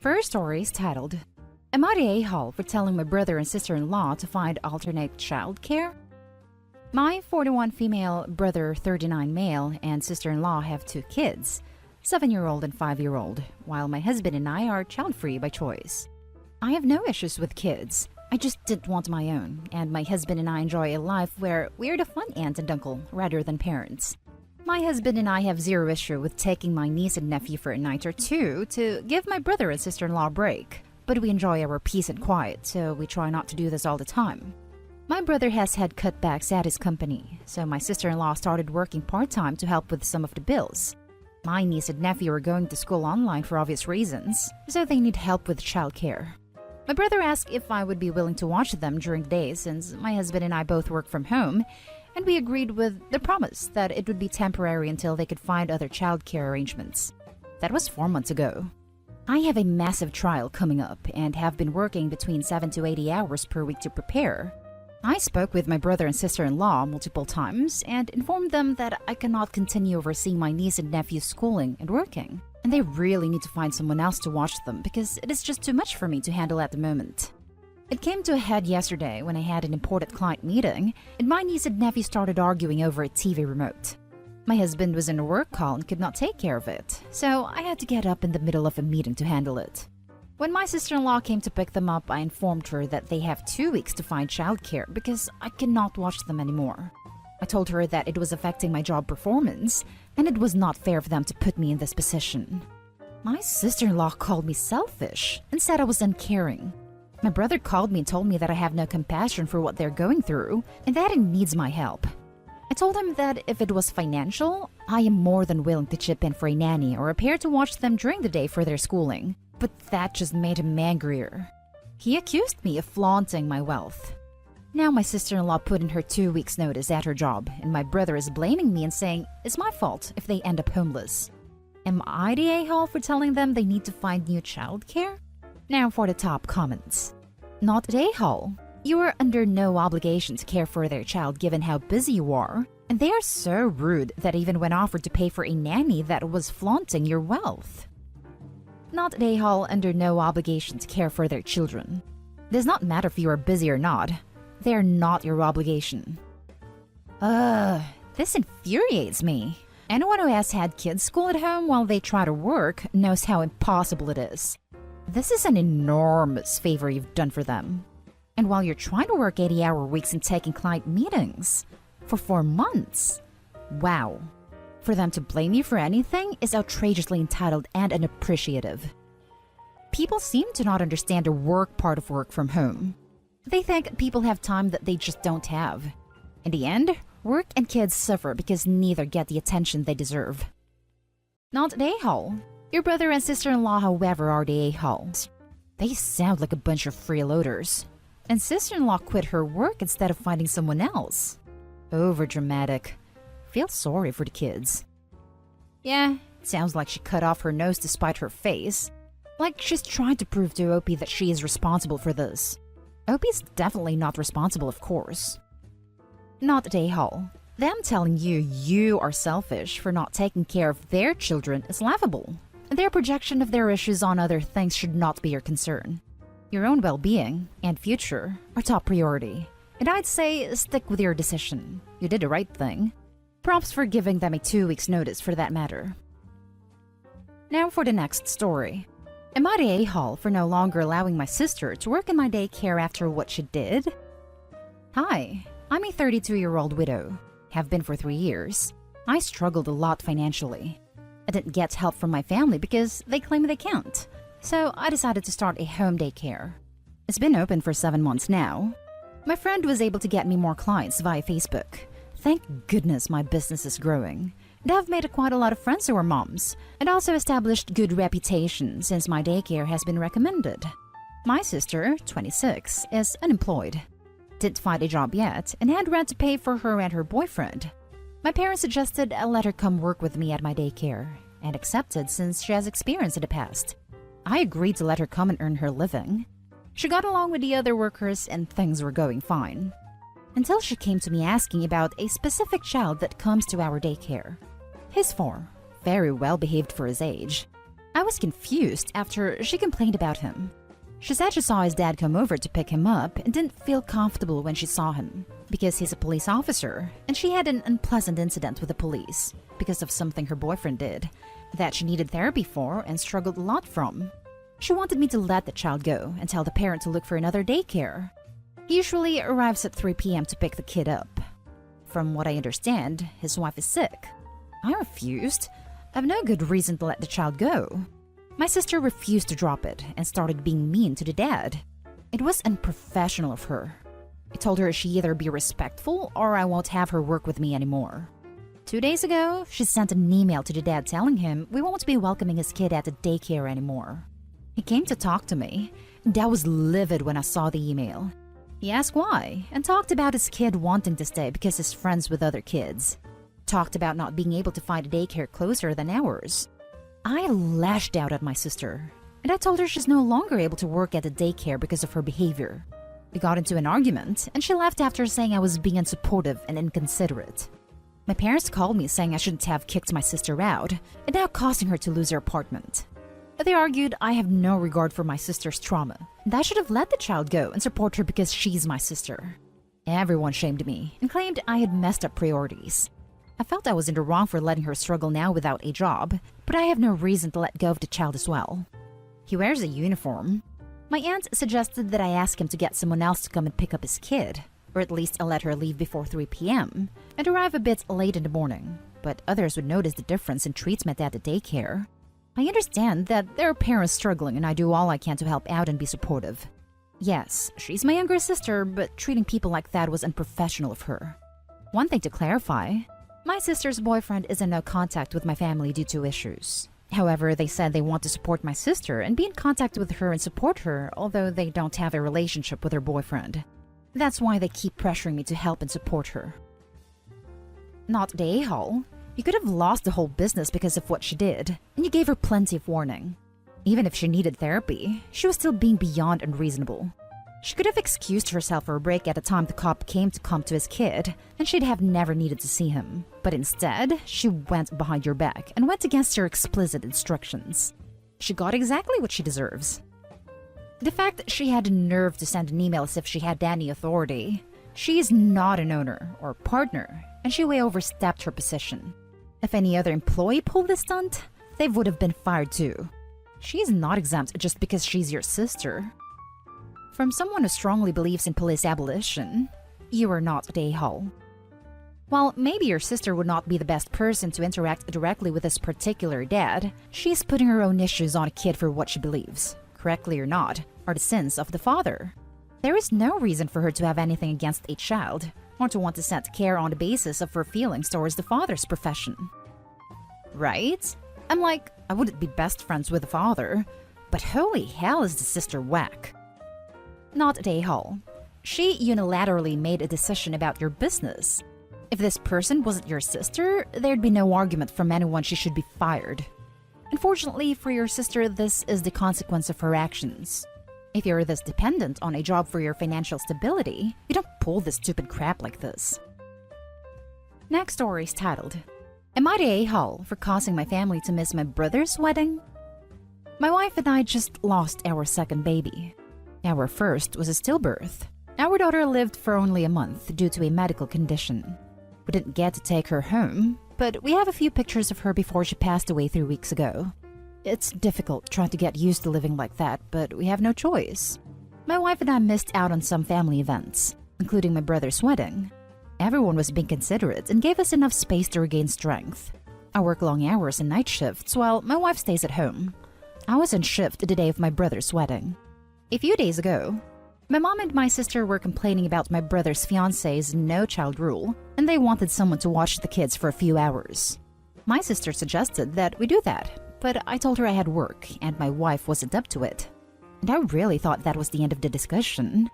First story is titled, Am I the a-hole for telling my brother and sister-in-law to find alternate childcare? My 41 female, brother 39 male, and sister-in-law have 2 kids, 7-year-old and 5-year-old, while my husband and I are child-free by choice. I have no issues with kids. I just didn't want my own, and my husband and I enjoy a life where we're the fun aunt and uncle rather than parents. My husband and I have zero issue with taking my niece and nephew for a night or two to give my brother and sister-in-law a break, but we enjoy our peace and quiet, so we try not to do this all the time. My brother has had cutbacks at his company, so my sister-in-law started working part-time to help with some of the bills. My niece and nephew are going to school online for obvious reasons, so they need help with childcare. My brother asked if I would be willing to watch them during the day since my husband and I both work from home, and we agreed with the promise that it would be temporary until they could find other childcare arrangements. That was 4 months ago. I have a massive trial coming up and have been working between 7 to 80 hours per week to prepare. I spoke with my brother and sister-in-law multiple times and informed them that I cannot continue overseeing my niece and nephew's schooling and working, and they really need to find someone else to watch them because it is just too much for me to handle at the moment. It came to a head yesterday when I had an important client meeting, and my niece and nephew started arguing over a TV remote. My husband was in a work call and could not take care of it, so I had to get up in the middle of a meeting to handle it. When my sister-in-law came to pick them up, I informed her that they have 2 weeks to find childcare because I cannot watch them anymore. I told her that it was affecting my job performance, and it was not fair for them to put me in this position. My sister-in-law called me selfish and said I was uncaring. My brother called me and told me that I have no compassion for what they're going through and that he needs my help. I told him that if it was financial, I am more than willing to chip in for a nanny or a pair to watch them during the day for their schooling, but that just made him angrier. He accused me of flaunting my wealth. Now my sister-in-law put in her 2 weeks' notice at her job, and my brother is blaming me and saying it's my fault if they end up homeless. Am I the a-hole for telling them they need to find new childcare? Now for the top comments. Not the a-hole. You are under no obligation to care for their child given how busy you are, and they are so rude that even when offered to pay for a nanny that was flaunting your wealth. Not the a-hole under no obligation to care for their children. It does not matter if you are busy or not. They are not your obligation. This infuriates me. Anyone who has had kids school at home while they try to work knows how impossible it is. This is an enormous favor you've done for them. And while you're trying to work 80-hour weeks and taking client meetings for 4 months. Wow. For them to blame you for anything is outrageously entitled and unappreciative. People seem to not understand the work part of work from home. They think people have time that they just don't have. In the end, work and kids suffer because neither get the attention they deserve. Not the a-hole. Your brother and sister-in-law, however, are the a-holes. They sound like a bunch of freeloaders. And sister-in-law quit her work instead of finding someone else. Overdramatic. Feel sorry for the kids. Yeah, it sounds like she cut off her nose to spite her face. Like she's trying to prove to Opie that she is responsible for this. Opie's definitely not responsible, of course. Not the a-hole. Them telling you are selfish for not taking care of their children is laughable. Their projection of their issues on other things should not be your concern. Your own well-being and future are top priority. And I'd say stick with your decision. You did the right thing. Props for giving them a 2 weeks notice for that matter. Now for the next story. Am I the a-hole for no longer allowing my sister to work in my daycare after what she did? Hi, I'm a 32-year-old widow. Have been for 3 years. I struggled a lot financially. I didn't get help from my family because they claim they can't. So I decided to start a home daycare. It's been open for 7 months now. My friend was able to get me more clients via Facebook. Thank goodness my business is growing. And I've made quite a lot of friends who are moms, and also established good reputation since my daycare has been recommended. My sister, 26, is unemployed. Didn't find a job yet and had rent to pay for her and her boyfriend. My parents suggested I let her come work with me at my daycare, and accepted since she has experience in the past. I agreed to let her come and earn her living. She got along with the other workers and things were going fine. Until she came to me asking about a specific child that comes to our daycare. He's 4, very well behaved for his age. I was confused after she complained about him. She said she saw his dad come over to pick him up and didn't feel comfortable when she saw him because he's a police officer and she had an unpleasant incident with the police because of something her boyfriend did that she needed therapy for and struggled a lot from. She wanted me to let the child go and tell the parent to look for another daycare. He usually arrives at 3 p.m. to pick the kid up. From what I understand, his wife is sick. I refused. I have no good reason to let the child go. My sister refused to drop it and started being mean to the dad. It was unprofessional of her. I told her she either be respectful or I won't have her work with me anymore. 2 days ago, she sent an email to the dad telling him we won't be welcoming his kid at the daycare anymore. He came to talk to me. Dad was livid when I saw the email. He asked why and talked about his kid wanting to stay because he's friends with other kids. Talked about not being able to find a daycare closer than ours. I lashed out at my sister, and I told her she's no longer able to work at the daycare because of her behavior. We got into an argument, and she left after saying I was being unsupportive and inconsiderate. My parents called me saying I shouldn't have kicked my sister out, and now causing her to lose her apartment. They argued I have no regard for my sister's trauma, and I should have let the child go and support her because she's my sister. Everyone shamed me and claimed I had messed up priorities. I felt I was in the wrong for letting her struggle now without a job, but I have no reason to let go of the child as well. He wears a uniform. My aunt suggested that I ask him to get someone else to come and pick up his kid, or at least I'll let her leave before 3 p.m. and arrive a bit late in the morning, but others would notice the difference in treatment at the daycare. I understand that there are parents struggling and I do all I can to help out and be supportive. Yes, she's my younger sister, but treating people like that was unprofessional of her. One thing to clarify, my sister's boyfriend is in no contact with my family due to issues. However, they said they want to support my sister and be in contact with her and support her, although they don't have a relationship with her boyfriend. That's why they keep pressuring me to help and support her. Not the a-hole. You could have lost the whole business because of what she did, and you gave her plenty of warning. Even if she needed therapy, she was still being beyond unreasonable. She could have excused herself for a break at the time the cop came to come to his kid, and she'd have never needed to see him. But instead, she went behind your back and went against your explicit instructions. She got exactly what she deserves. The fact that she had the nerve to send an email as if she had any authority. She is not an owner or partner, and she way overstepped her position. If any other employee pulled this stunt, they would have been fired too. She's not exempt just because she's your sister. From someone who strongly believes in police abolition, you are not the a-hole. While maybe your sister would not be the best person to interact directly with this particular dad, she's putting her own issues on a kid for what she believes, correctly or not, are the sins of the father. There is no reason for her to have anything against a child, or to want to set care on the basis of her feelings towards the father's profession. Right? I'm like, I wouldn't be best friends with the father, but holy hell is the sister whack. Not the a-hole. She unilaterally made a decision about your business. If this person wasn't your sister, there'd be no argument from anyone she should be fired. Unfortunately for your sister, this is the consequence of her actions. If you're this dependent on a job for your financial stability, you don't pull this stupid crap like this. Next story is titled, Am I the a-hole for causing my family to miss my brother's wedding? My wife and I just lost our second baby. Our first was a stillbirth. Our daughter lived for only a month due to a medical condition. We didn't get to take her home, but we have a few pictures of her before she passed away 3 weeks ago. It's difficult trying to get used to living like that, but we have no choice. My wife and I missed out on some family events, including my brother's wedding. Everyone was being considerate and gave us enough space to regain strength. I work long hours and night shifts while my wife stays at home. I was on shift the day of my brother's wedding. A few days ago, my mom and my sister were complaining about my brother's fiancé's no-child rule, and they wanted someone to watch the kids for a few hours. My sister suggested that we do that, but I told her I had work and my wife wasn't up to it. And I really thought that was the end of the discussion.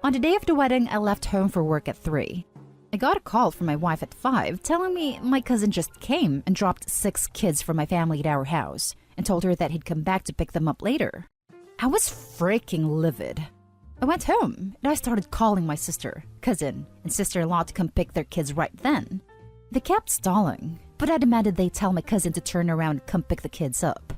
On the day of the wedding, I left home for work at 3. I got a call from my wife at 5 telling me my cousin just came and dropped 6 kids from my family at our house and told her that he'd come back to pick them up later. I was freaking livid. I went home and I started calling my sister, cousin, and sister-in-law to come pick their kids right then. They kept stalling, but I demanded they tell my cousin to turn around and come pick the kids up.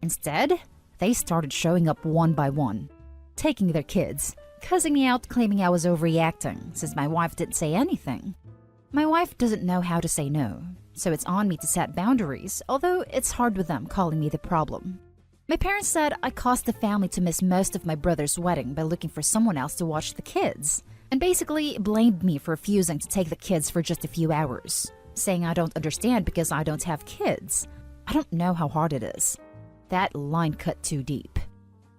Instead, they started showing up one by one, taking their kids, cussing me out, claiming I was overreacting since my wife didn't say anything. My wife doesn't know how to say no, so it's on me to set boundaries, although it's hard with them calling me the problem. My parents said I caused the family to miss most of my brother's wedding by looking for someone else to watch the kids, and basically blamed me for refusing to take the kids for just a few hours, saying I don't understand because I don't have kids. I don't know how hard it is. That line cut too deep.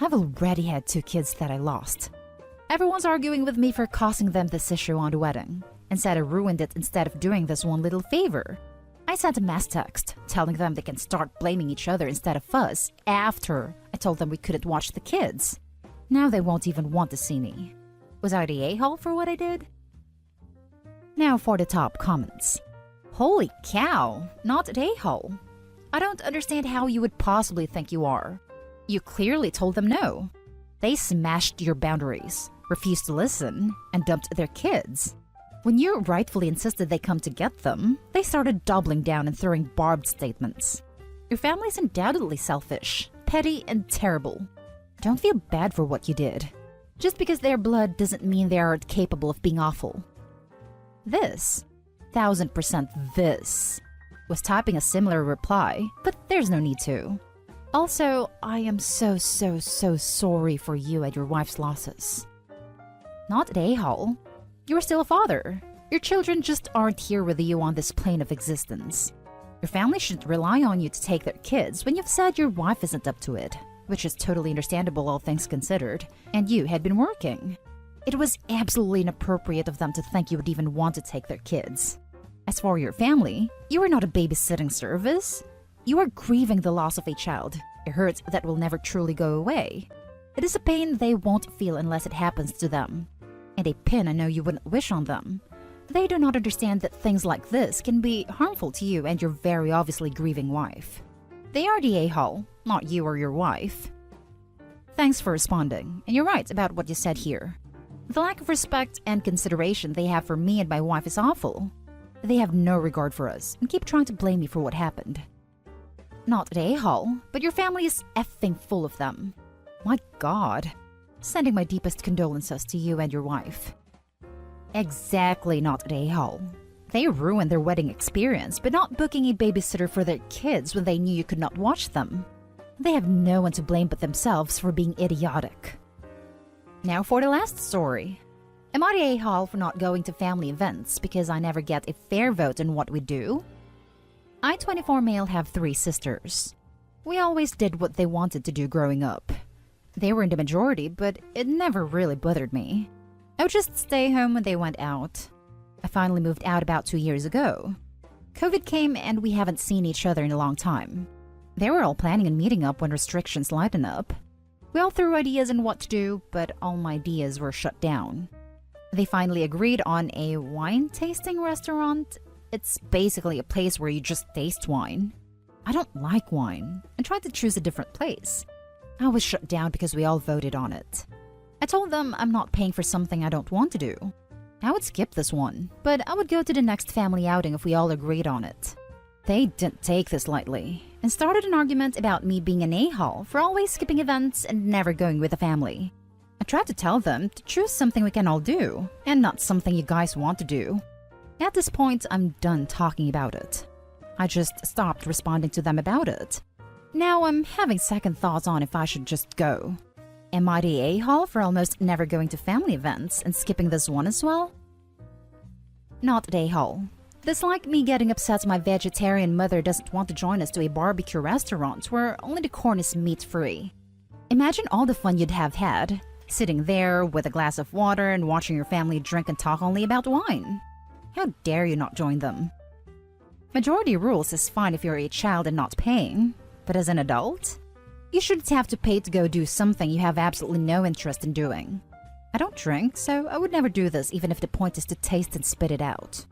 I've already had 2 kids that I lost. Everyone's arguing with me for causing them this issue on the wedding, and said I ruined it instead of doing this one little favor. I sent a mass text telling them they can start blaming each other instead of us after I told them we couldn't watch the kids. Now they won't even want to see me. Was I the a-hole for what I did? Now for the top comments. Holy cow, not an a-hole. I don't understand how you would possibly think you are. You clearly told them no. They smashed your boundaries, refused to listen, and dumped their kids. When you rightfully insisted they come to get them, they started doubling down and throwing barbed statements. Your family's undoubtedly selfish, petty, and terrible. Don't feel bad for what you did. Just because they're blood doesn't mean they aren't capable of being awful. This, 1000% this, was typing a similar reply, but there's no need to. Also, I am so sorry for you and your wife's losses. Not an a-hole. You're still a father. Your children just aren't here with you on this plane of existence. Your family shouldn't rely on you to take their kids when you've said your wife isn't up to it, which is totally understandable all things considered, and you had been working. It was absolutely inappropriate of them to think you would even want to take their kids. As for your family, you are not a babysitting service. You are grieving the loss of a child, a hurt that will never truly go away. It is a pain they won't feel unless it happens to them, and a pin I know you wouldn't wish on them. They do not understand that things like this can be harmful to you and your very obviously grieving wife. They are the a-hole, not you or your wife. Thanks for responding, and you're right about what you said here. The lack of respect and consideration they have for me and my wife is awful. They have no regard for us and keep trying to blame me for what happened. Not an a-hole, but your family is effing full of them. My God. Sending my deepest condolences to you and your wife. Exactly not an a-hole. They ruined their wedding experience by not booking a babysitter for their kids when they knew you could not watch them. They have no one to blame but themselves for being idiotic. Now for the last story. Am I the a-hole for not going to family events because I never get a fair vote in what we do? I, 24 male, have 3 sisters. We always did what they wanted to do growing up. They were in the majority, but it never really bothered me. I would just stay home when they went out. I finally moved out about 2 years ago. COVID came and we haven't seen each other in a long time. They were all planning on meeting up when restrictions lightened up. We all threw ideas on what to do, but all my ideas were shut down. They finally agreed on a wine tasting restaurant. It's basically a place where you just taste wine. I don't like wine and tried to choose a different place. I was shut down because we all voted on it. I told them I'm not paying for something I don't want to do. I would skip this one, but I would go to the next family outing if we all agreed on it. They didn't take this lightly and started an argument about me being an a-hole for always skipping events and never going with the family. I tried to tell them to choose something we can all do and not something you guys want to do. At this point, I'm done talking about it. I just stopped responding to them about it. Now I'm having second thoughts on if I should just go. Am I the a-hole for almost never going to family events and skipping this one as well? Not the a-hole. This like me getting upset my vegetarian mother doesn't want to join us to a barbecue restaurant where only the corn is meat-free. Imagine all the fun you'd have had, sitting there with a glass of water and watching your family drink and talk only about wine. How dare you not join them? Majority rules is fine if you're a child and not paying, but as an adult, you shouldn't have to pay to go do something you have absolutely no interest in doing. I don't drink, so I would never do this even if the point is to taste and spit it out.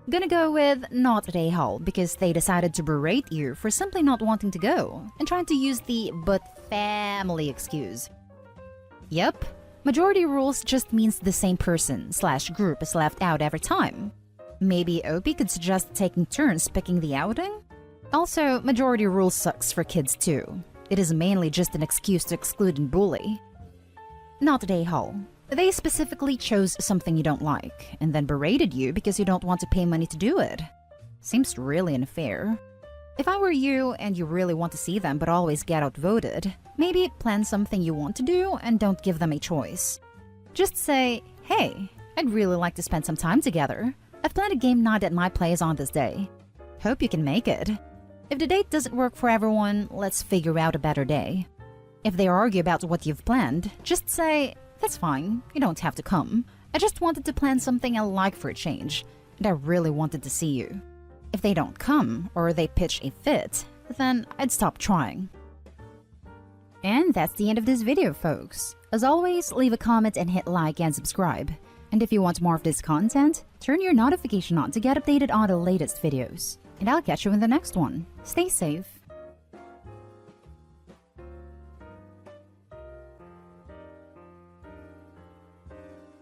Gonna go with not at a-hole because they decided to berate you for simply not wanting to go and trying to use the but family excuse. Yep, majority rules just means the same person/group is left out every time. Maybe Opie could suggest taking turns picking the outing? Also, majority rule sucks for kids too. It is mainly just an excuse to exclude and bully. Not at A-Hall. They specifically chose something you don't like, and then berated you because you don't want to pay money to do it. Seems really unfair. If I were you and you really want to see them but always get outvoted, maybe plan something you want to do and don't give them a choice. Just say, hey, I'd really like to spend some time together. I've planned a game night at my place on this day. Hope you can make it. If the date doesn't work for everyone, let's figure out a better day. If they argue about what you've planned, just say, that's fine, you don't have to come. I just wanted to plan something I like for a change, and I really wanted to see you. If they don't come, or they pitch a fit, then I'd stop trying. And that's the end of this video, folks. As always, leave a comment and hit like and subscribe. And if you want more of this content, turn your notification on to get updated on the latest videos. And I'll catch you in the next one. Stay safe.